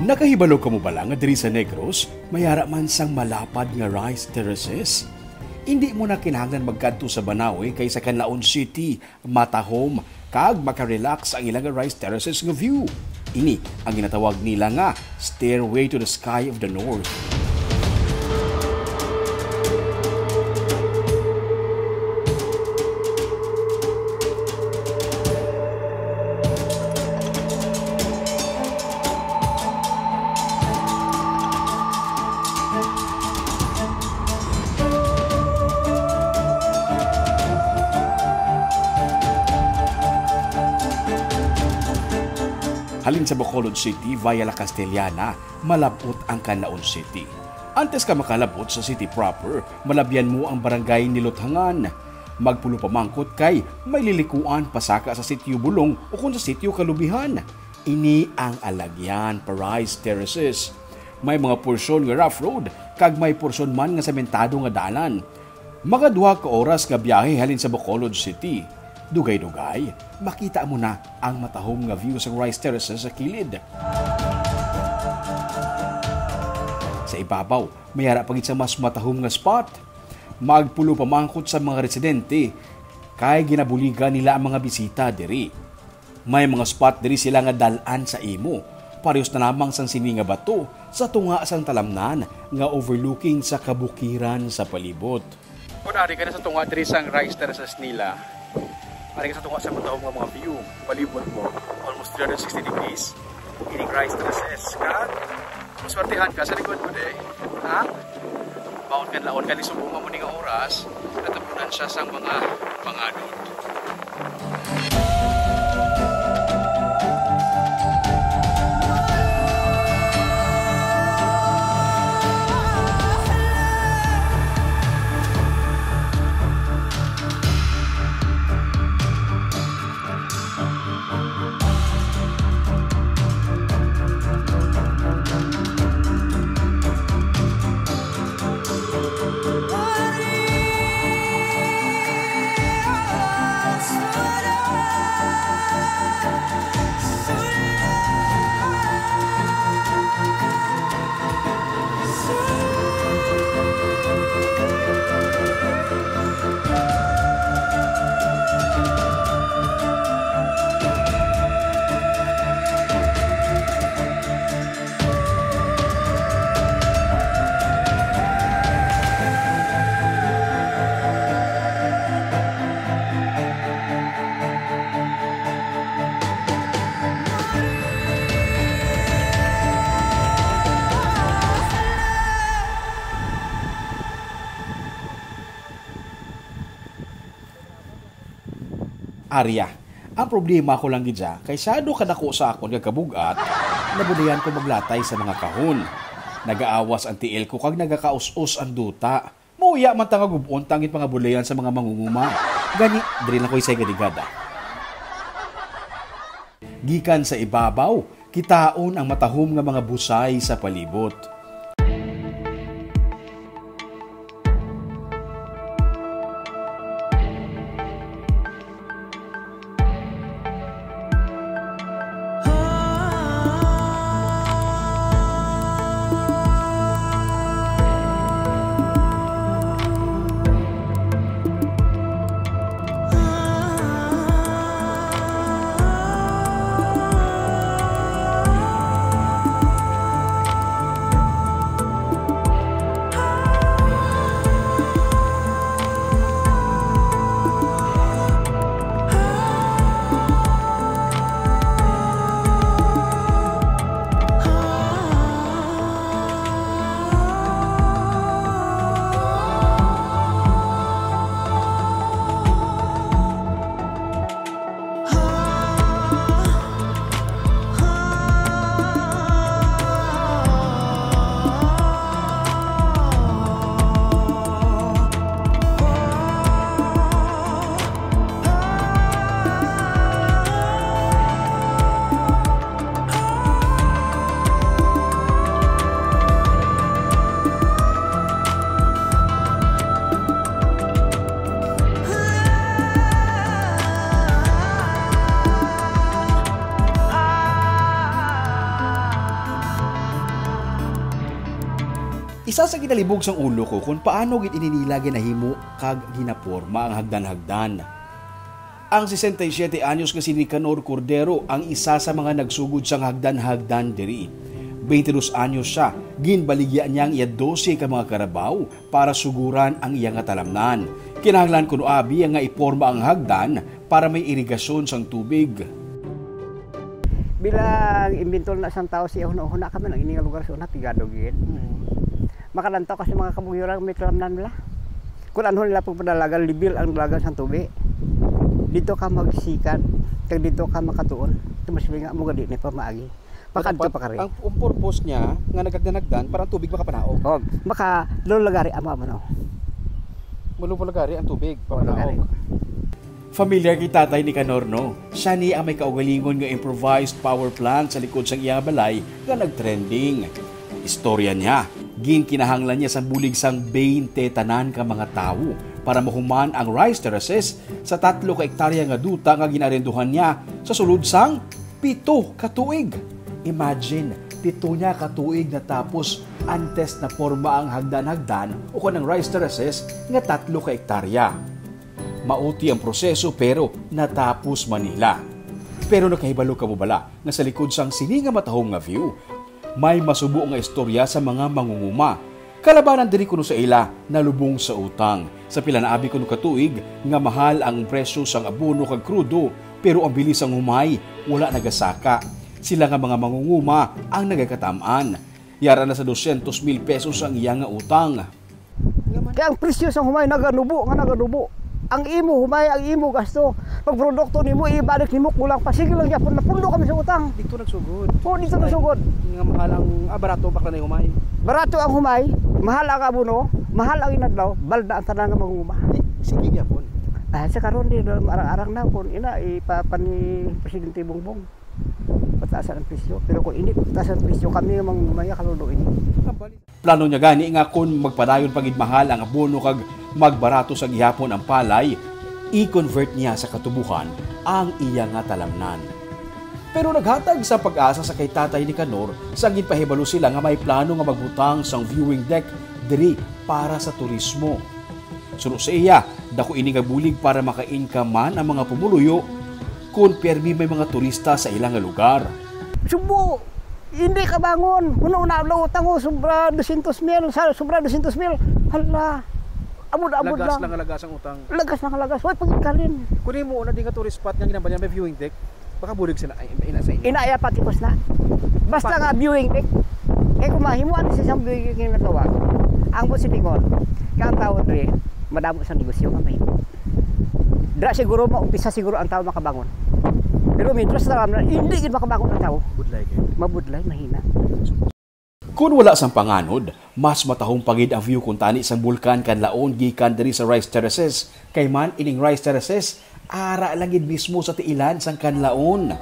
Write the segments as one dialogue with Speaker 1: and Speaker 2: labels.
Speaker 1: Nakahibalo ka mo ba lang nga diri sa Negros, mayara man sang malapad nga rice terraces? Hindi mo na kinahanglan magkadto sa Banawe kaysa Canlaon City, matahom, kag makarelax ang ilang rice terraces nga view. Ini ang ginatawag nila nga Stairway to the Sky of the North. Halin sa Bacolod City via La Castellana, malabot ang Canlaon City. Antes ka makalabot sa city proper, malabyan mo ang barangay Nilothangan. Magpulo pamangkot kay may lilikuan pasaka sa sitio Bulong o kung sa sitio Kalubihan. Ini ang Alagyan Rice Terraces. May mga porsyon nga rough road, kag may porsyon man nga sementado nga dalan. Mga 2 ka oras nga biyahe halin sa Bacolod City. Dugay-dugay, makita mo na ang matahom nga view sa rice terraces sa kilid. Sa ibabaw, mayara pagit sa mas matahom nga spot. Magpulo pamangkot sa mga residente, kay ginabuligan nila ang mga bisita diri. May mga spot diri sila nga dalan sa imo, parehas na lamang sang sini nga bato sa tunga sang talamnan nga overlooking sa kabukiran sa palibot.
Speaker 2: Kung ari ka na sa tunga diri sang rice terraces nila, ari ka sa tunga sa matahom nga mga view, palibot mo, almost 360 degrees, ining rice terraces. Ka, maswertihan ka sa likod mo ha? Baon ka laon ka ni subungan mo nga oras, natapunan siya sang mga panganod.
Speaker 1: Arya, ang problema ko lang gidya, kay sado kadako sa akon nga kabugat, nabudayan ko maglatay sa mga kahon. Nagaawas ang tiil ko kag nagakaus-us ang duta. Mauya man tanga gubon tangit mga bulayan sa mga mangunguma. Gani, diri na ko isay gadigada. Gikan sa ibabaw, kitaon ang matahom nga mga busay sa palibot. Isa sa kinalibog sang ulo ko kung paano gid ininila ginahimo kag ginaporma ang hagdan-hagdan. Ang 67 anyos nga si Nicanor Cordero ang isa sa mga nagsugod sang hagdan-hagdan diri. 22 anyos siya, ginbaligyan niyang iya 12 ka mga karabaw para suguran ang iyang talamnan. Kinahanglan kuno abi nga iporma ang hagdan para may irigasyon sang tubig.
Speaker 3: Bilang imbentol na isang tao siya huna kami ng ining lugar sa una pigado gid. Makalantaw kasi mga kabuyurang may talamnan nila. Kung ano nila pagpadalagan, libil ang dalagan sa tubig. Dito ka magsikat, kag dito ka makatuon. Tumasili nga mo gadi ni pamaagi. Pakadto pa kare.
Speaker 2: Ang purpose niya nga nagagdanagdan para ang tubig makapanaog.
Speaker 3: Oh, maka lulagari ama man.
Speaker 2: Mulupulagari ang tubig papanaog.
Speaker 1: Familiar kay Tatay Nicanor, no? Siya ni ang may kaugalingon nga improvised power plant sa likod sang iyang balay nga nagtrending. Istorya niya, ginkinahanglan niya sa bulig sang 20 tanan ka mga tawo para mahuman ang rice terraces sa 3 ka hektarya nga duta nga ginarenduhan niya sa sulod sang 7 ka tuig. Imagine, 7 niya ka tuig na tapos antes na porma ang hagdan-hagdan o kanang rice terraces nga 3 ka hektarya. Mauti ang proseso pero natapos Manila. Pero nakahibalo ka mo bala na sa likod sang sini nga matahong nga view, may masubo nga istorya sa mga mangunguma. Kalabanan diri kuno sa ila nalubong sa utang. Sa pila na abi kuno katuig nga mahal ang presyo sang abono kag krudo pero ang bilis ang humay wala nagasaka. Sila nga mga mangunguma ang nagakatamaan. Yara na sa 200,000 pesos ang iyang nga utang.
Speaker 3: Kaya ang presyo sang humay naganubo. Ang imo humay, ang imo gasto. Pag produkto nimo ibalik nimo kulang pa sige lang gyapon napundo kami sa utang.
Speaker 2: Dito nagsugod.
Speaker 3: Oh, dito nagsugod.
Speaker 2: Nga mahal ang barato bakla na humay.
Speaker 3: Barato ang humay, mahal ang abono, mahal ang inadlaw, balda ang tanan nga mangunguma.
Speaker 2: Sige gyapon.
Speaker 3: Sa karon di arang-arang na kun ina ipapan ni Presidente Bongbong. Pataasan ang presyo. Pero kung hindi pataasan ang presyo kami mangungumaya kalulo ini.
Speaker 1: Plano niya gani nga kung magpadayon pagid mahal ang abono kag magbarato sa gihapon ang palay, i-convert niya sa katubuhan ang iya nga talamnan. Pero naghatag sa pag-asa sa kay Tatay Nicanor sa ginpahibalo sila nga may plano nga magbutang sang viewing deck diri para sa turismo. Suno sa iya, dako ini nga bulig para maka-income man ang mga pumuluyo kung permi may mga turista sa ilang lugar.
Speaker 3: Subo, hindi ka bangon. Una utang mo sobra 200,000, sobra 200,000. Hala. Abot
Speaker 2: Lagas
Speaker 3: lang.
Speaker 2: lang lagas ang utang.
Speaker 3: Lagas. Hoy pagkalin.
Speaker 2: Kunin mo una din ka tourist spot nga ginambalyan may viewing deck. Baka bulig sila ay ina sa inyo.
Speaker 3: Inaya pati pos na. Basta nga viewing deck. Kung mahimuan sa isang viewing deck na tawag. Ang po silingon. Kaya ang tao dre, madamo sa negosyo nga may. Dra siguro maumpisa siguro ang tao makabangon. Pero mientras na hindi gid makabangon ang tao.
Speaker 2: Budlay kayo.
Speaker 3: Mabudlay, mahina.
Speaker 1: Kung wala sang panganod, mas matahong pagid ang view kung tani sang bulkan kanlaon gikan diri sa rice terraces. Kay man ining rice terraces ara lang gid mismo sa tiilan sang kanlaon.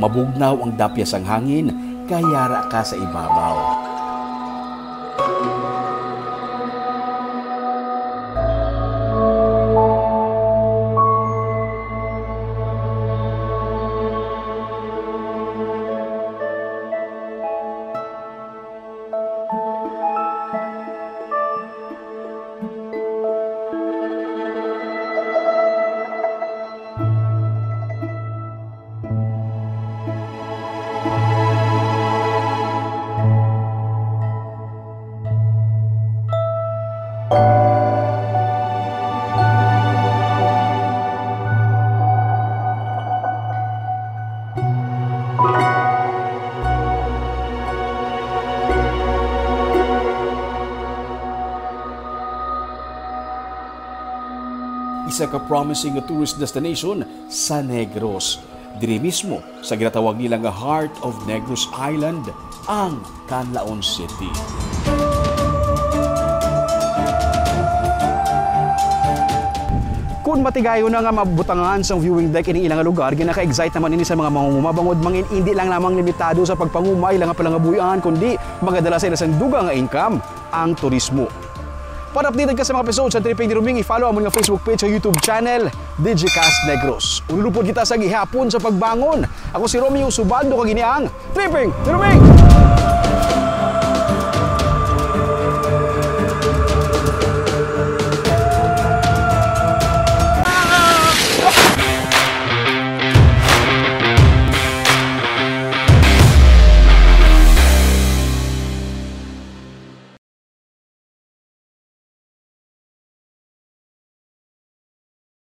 Speaker 1: Mabugnaw ang dapya sang hangin kayara ka sa ibabaw. Isa ka promising tourist destination sa Negros. Diri mismo sa ginatawag nila nga Heart of Negros Island, ang Canlaon City.
Speaker 2: Kung matigayo na nga mabutangan sa viewing deck ining ilang lugar, ginaka-excite naman ini sa mga mangunguma bangod mangin hindi lang lamang limitado sa pagpangumay lang nga palangabuyan kundi magadala sa ilang duga nga income ang turismo. Para updated ka sa mga episode sa Triping ni Ruming, i-follow ang mga Facebook page o YouTube channel, Digicast Negros. Unulupod kita sa gihapon sa pagbangon. Ako si Romeo Subaldo, kaginiang Triping ni Ruming!